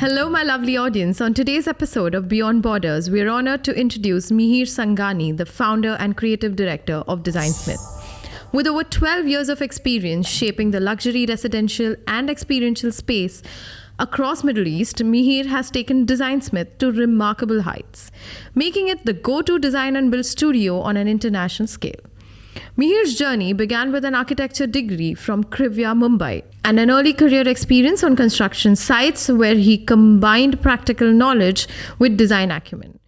Hello, my lovely audience. On today's episode of Beyond Borders, we are honored to introduce Mihir Sangani, the founder and creative director of Designsmith. With over 12 years of experience shaping the luxury residential and experiential space across Middle East, Mihir has taken Designsmith to remarkable heights, making it the go-to design and build studio on an international scale. Mihir's journey began with an architecture degree from Krivya, Mumbai, and an early career experience on construction sites where he combined practical knowledge with design acumen.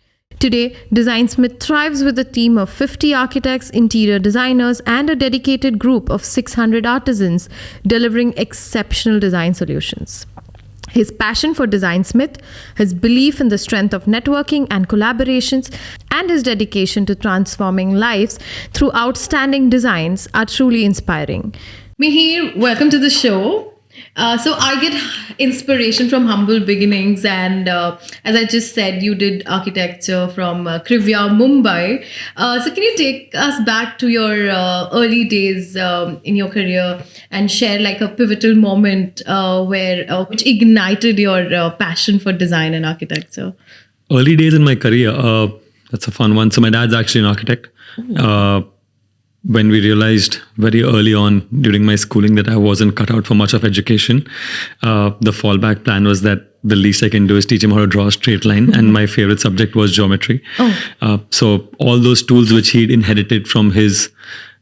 Today, Designsmith thrives with a team of 50 architects, interior designers, and a dedicated group of 600 artisans delivering exceptional design solutions. His passion for Designsmith, his belief in the strength of networking and collaborations, and his dedication to transforming lives through outstanding designs are truly inspiring. Mihir, welcome to the show. So I get inspiration from humble beginnings, and as I just said, you did architecture from Krivya, Mumbai. So can you take us back to your early days in your career and share like a pivotal moment which ignited your passion for design and architecture? Early days in my career, that's a fun one. So my dad's actually an architect. When we realized very early on during my schooling that I wasn't cut out for much of education, the fallback plan was that the least I can do is teach him how to draw a straight line. And my favorite subject was geometry. So all those tools which he'd inherited from his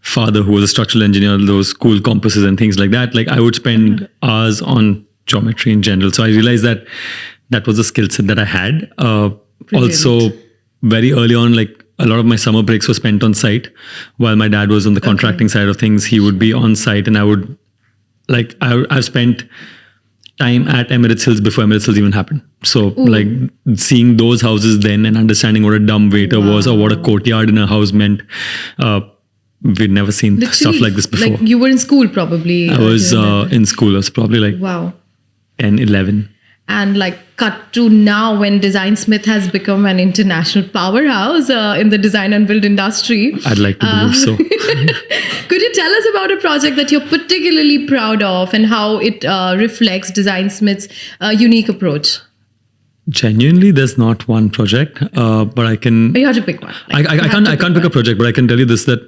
father, who was a structural engineer, those cool compasses and things like that, like I would spend hours on geometry in general. So I realized that that was a skill set that I had. Also, very early on, like a lot of my summer breaks were spent on site while my dad was on the contracting side of things. He would be on site, and I've spent time at Emirates Hills before Emirates Hills even happened. So like seeing those houses then and understanding what a dumb waiter was or what a courtyard in a house meant. We'd never seen stuff like this before. Like you were in school probably. I was in school. I was probably like 10, 11. And like cut to now when Designsmith has become an international powerhouse in the design and build industry. I'd like to believe so. Could you tell us about a project that you're particularly proud of and how it reflects Designsmith's unique approach? Genuinely, there's not one project, but I can. But you have to pick one. Like, I can't pick a project, but I can tell you this, that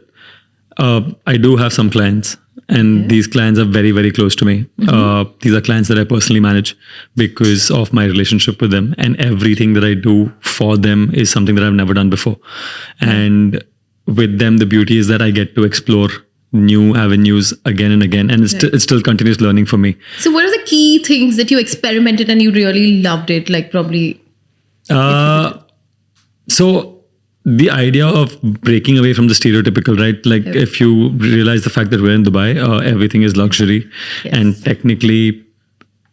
I do have some clients. And these clients are very, very close to me. These are clients that I personally manage because of my relationship with them. And everything that I do for them is something that I've never done before. And with them, the beauty is that I get to explore new avenues again and again. And it's still continuous learning for me. So what are the key things that you experimented and you really loved it? Like probably... So the idea of breaking away from the stereotypical, right? Like if you realize the fact that we're in Dubai, everything is luxury. And technically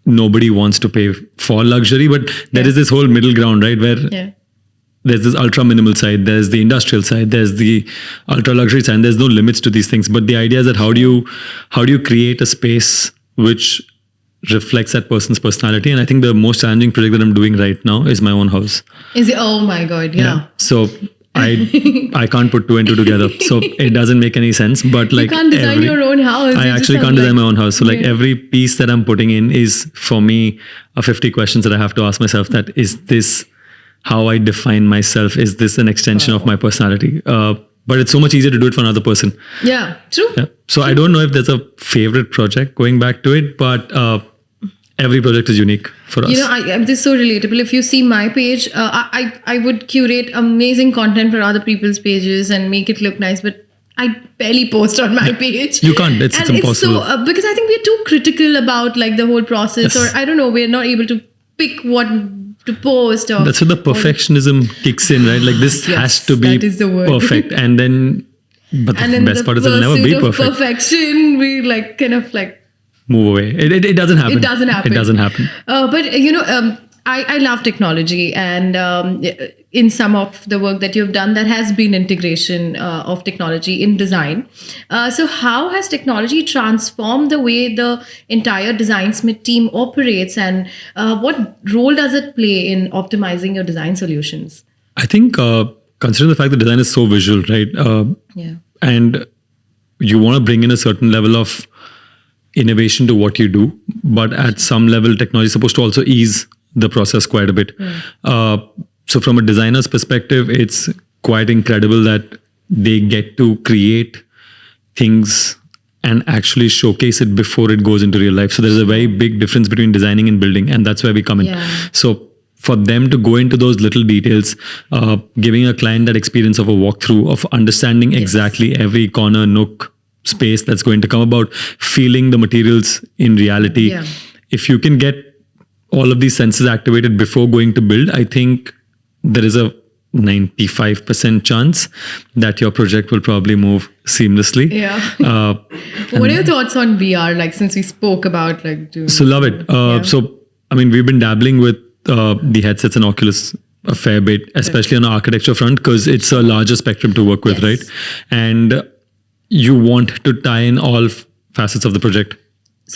nobody wants to pay for luxury, but there is this whole middle ground, right? Where there's this ultra minimal side, there's the industrial side, there's the ultra luxury side, and there's no limits to these things. But the idea is that how do you create a space which reflects that person's personality? And I think the most challenging project that I'm doing right now is my own house. Is it? Oh my God, yeah. So I can't put two and two together. So it doesn't make any sense. But like you can't design your own house. I actually can't design my own house. So like every piece that I'm putting in is for me a 50 questions that I have to ask myself, that is this how I define myself? Is this an extension of my personality? But it's so much easier to do it for another person. Yeah, true. Yeah. So I don't know if there's a favorite project going back to it, but every project is unique for us. You know, this is so relatable. If you see my page, I would curate amazing content for other people's pages and make it look nice, but I barely post on my page. You can't. It's impossible. It's so, because I think we're too critical about like the whole process, or I don't know, we're not able to pick what to post. Or that's where the perfectionism kicks in, right? Like this has to be perfect. And then, but the best part is it'll never be perfect. Perfection, we like kind of like move away. It doesn't happen. It doesn't happen. It doesn't happen. But you know, I love technology, and in some of the work that you've done, there has been integration of technology in design. So how has technology transformed the way the entire Designsmith team operates, and what role does it play in optimizing your design solutions? I think considering the fact that design is so visual, right? And you want to bring in a certain level of innovation to what you do, but at some level technology is supposed to also ease the process quite a bit. So from a designer's perspective, it's quite incredible that they get to create things and actually showcase it before it goes into real life. So there's a very big difference between designing and building, and that's where we come in. Yeah. So for them to go into those little details, giving a client that experience of a walkthrough, of understanding exactly every corner, nook, space that's going to come about, feeling the materials in reality. Yeah. If you can get all of these senses activated before going to build, I think there is a 95% chance that your project will probably move seamlessly. Yeah. What are your thoughts on VR? Like, since we spoke about like doing. So love it. So I mean, we've been dabbling with the headsets and Oculus a fair bit, especially on the architecture front, because it's a larger spectrum to work with, Yes. right? And you want to tie in all facets of the project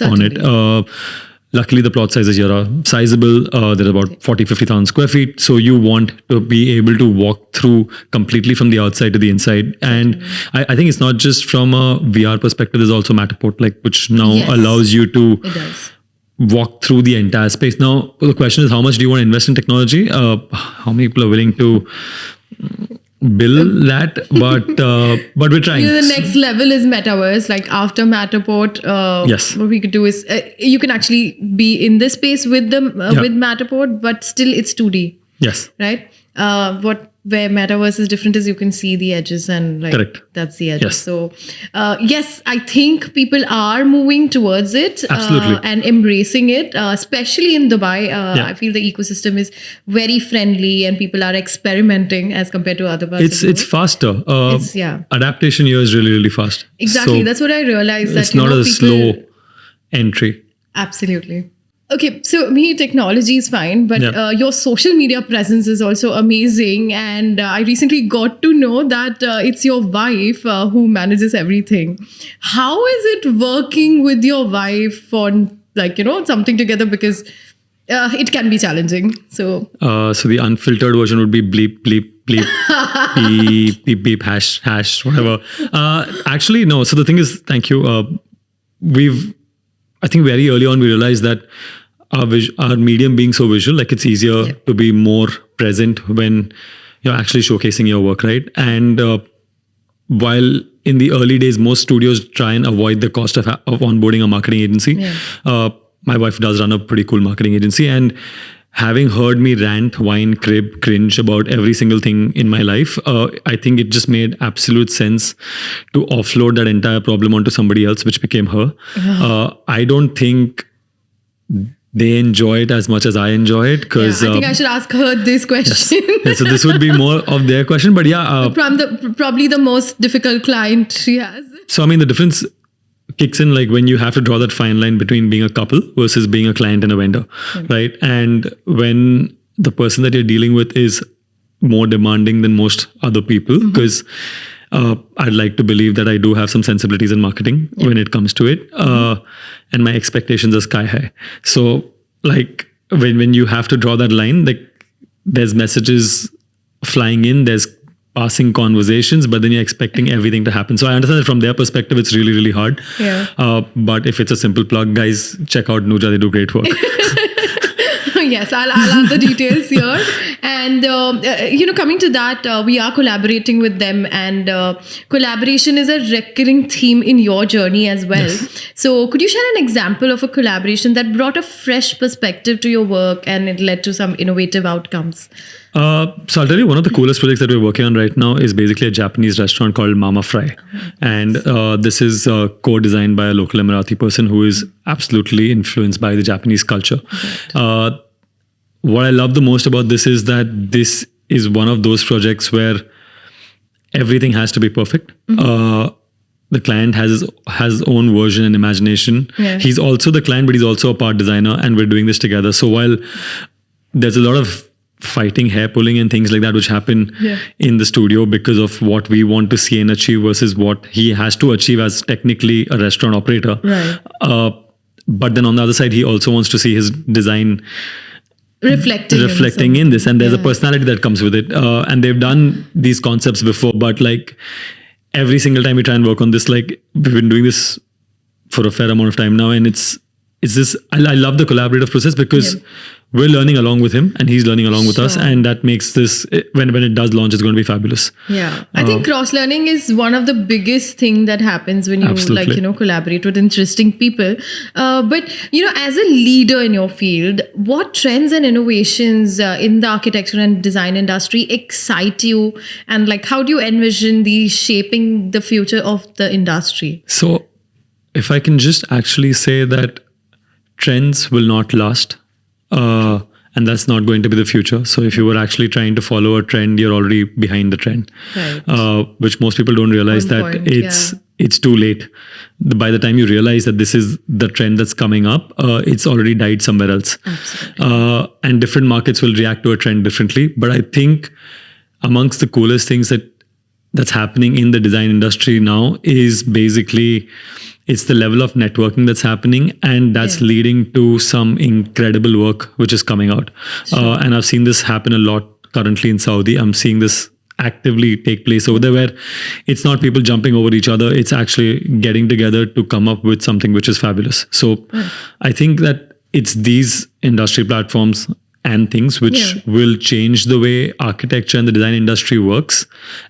on it. Luckily, the plot sizes here are sizable. They're about 40, 50,000 square feet. So you want to be able to walk through completely from the outside to the inside. And I think it's not just from a VR perspective. There's also Matterport, like, which now Yes. allows you to It does. walk through the entire space. Now, the question is, how much do you want to invest in technology? How many people are willing to build that? But we're trying. The next level is metaverse. Like after Matterport, Yes. what we could do is you can actually be in this space with them with Matterport, but still it's 2D, Yes. right? Where metaverse is different is you can see the edges and like Correct. that's the edges. Yes. So yes, I think people are moving towards it Absolutely. and embracing it, especially in Dubai. I feel the ecosystem is very friendly and people are experimenting as compared to other parts. It's of the it's world. faster. Yeah. Adaptation here is really, really fast. Exactly. So That's what I realized. That it's not a slow entry. Absolutely. Okay, so me, technology is fine, but Yeah. your social media presence is also amazing. And I recently got to know that it's your wife who manages everything. How is it working with your wife on, like, something together? Because it can be challenging. So, So the unfiltered version would be bleep, bleep, bleep, beep, beep, beep, hash, hash, whatever. Actually, no. So the thing is, thank you. I think very early on, we realized that our medium being so visual, like it's easier to be more present when you're actually showcasing your work, right? And while in the early days, most studios try and avoid the cost of onboarding a marketing agency. My wife does run a pretty cool marketing agency, and having heard me rant, whine, crib, cringe about every single thing in my life, I think it just made absolute sense to offload that entire problem onto somebody else, which became her. I don't think they enjoy it as much as I enjoy it, because I think I should ask her this question. so this would be more of their question. But From probably the most difficult client she has. so I mean, the difference kicks in like when you have to draw that fine line between being a couple versus being a client and a vendor, right? And when the person that you're dealing with is more demanding than most other people, because I'd like to believe that I do have some sensibilities in marketing when it comes to it, and my expectations are sky high. So like when you have to draw that line, like there's messages flying in, there's passing conversations, but then you're expecting everything to happen. So I understand that from their perspective, it's really, really hard. But if it's a simple plug, guys, check out Nuja. They do great work. Yes, I'll add the details here. And, coming to that, we are collaborating with them, and collaboration is a recurring theme in your journey as well. Yes. So could you share an example of a collaboration that brought a fresh perspective to your work and it led to some innovative outcomes? So I'll tell you, one of the coolest projects that we're working on right now is basically a Japanese restaurant called Mama Fry. And this is co-designed by a local Emirati person who is absolutely influenced by the Japanese culture. What I love the most about this is that this is one of those projects where everything has to be perfect. The client has his own version and imagination. Yeah. He's also the client, but he's also a part designer, and we're doing this together. So while there's a lot of fighting, hair pulling and things like that which happen in the studio because of what we want to see and achieve versus what he has to achieve as technically a restaurant operator. Right. But then on the other side, he also wants to see his design reflecting in this, and there's a personality that comes with it. And they've done these concepts before, but like every single time we try and work on this, like we've been doing this for a fair amount of time now, and it's I love the collaborative process because we're learning along with him and he's learning along with us, Sure. and that makes this, when it does launch, it's going to be fabulous. Yeah, I think cross learning is one of the biggest thing that happens when you Absolutely. collaborate with interesting people. But as a leader in your field, what trends and innovations in the architecture and design industry excite you, and like how do you envision these shaping the future of the industry? So, if I can just actually say that trends will not last, and that's not going to be the future. So, if you were actually trying to follow a trend, you're already behind the trend, Right. which most people don't realize On that point, it's too late. By the time you realize that this is the trend that's coming up, it's already died somewhere else. Absolutely. And different markets will react to a trend differently. But I think amongst the coolest things that's happening in the design industry now is basically it's the level of networking that's happening, and that's Yeah. leading to some incredible work which is coming out. And I've seen this happen a lot currently in Saudi. I'm seeing this actively take place over there, where it's not people jumping over each other, it's actually getting together to come up with something which is fabulous. So I think that it's these industry platforms and things which Yeah. will change the way architecture and the design industry works,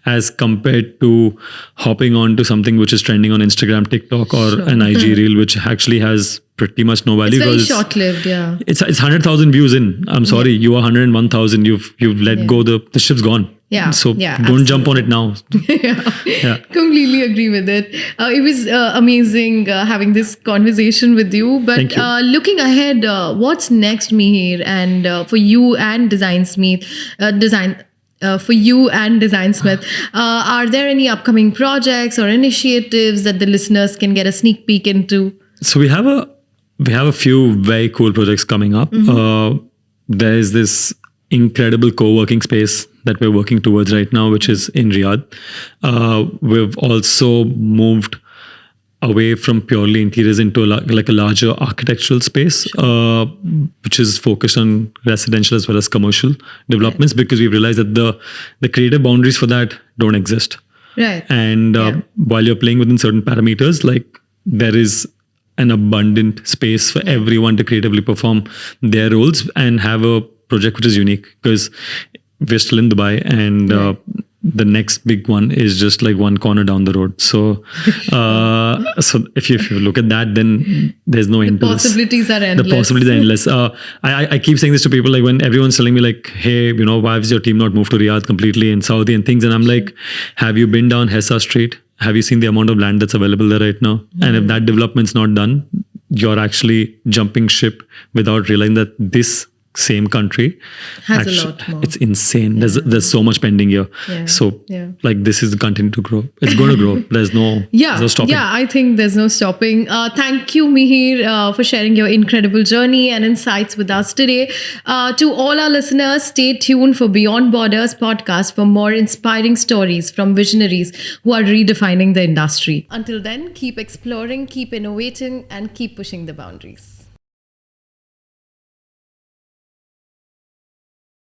as compared to hopping on to something which is trending on Instagram, TikTok, or Sure. an IG reel, which actually has pretty much no value. It's very because short-lived, yeah. it's 100,000 views in. I'm sorry, you are 101,000. You've let Yeah. go. The ship's gone. Yeah, So yeah, don't jump on it now. Yeah. Completely agree with it. It was amazing having this conversation with you. But Thank you. Looking ahead, what's next, Mihir, and for you and Design Smith, for you and Design Smith, are there any upcoming projects or initiatives that the listeners can get a sneak peek into? So we have a few very cool projects coming up. There's this incredible co-working space that we're working towards right now, which is in Riyadh. We've also moved away from purely interiors into like a larger architectural space, which is focused on residential as well as commercial developments, because we've realized that the creative boundaries for that don't exist. Right. And while you're playing within certain parameters, like there is an abundant space for everyone to creatively perform their roles and have a project which is unique, because we're still in Dubai, and the next big one is just like one corner down the road. So, so if you look at that, then there's no end to this. Possibilities are endless. The possibilities are endless. I keep saying this to people, like when everyone's telling me like, hey, why has your team not moved to Riyadh completely in Saudi and things? And I'm like, have you been down Hessa Street? Have you seen the amount of land that's available there right now? And if that development's not done, you're actually jumping ship without realizing that this same country Has a lot more. It's insane. There's so much pending here. Yeah. So Yeah. like this is continue to grow. It's going to grow. There's no stopping. Yeah, I think there's no stopping. Thank you, Mihir, for sharing your incredible journey and insights with us today. To all our listeners, stay tuned for Beyond Borders podcast for more inspiring stories from visionaries who are redefining the industry. Until then, keep exploring, keep innovating, and keep pushing the boundaries.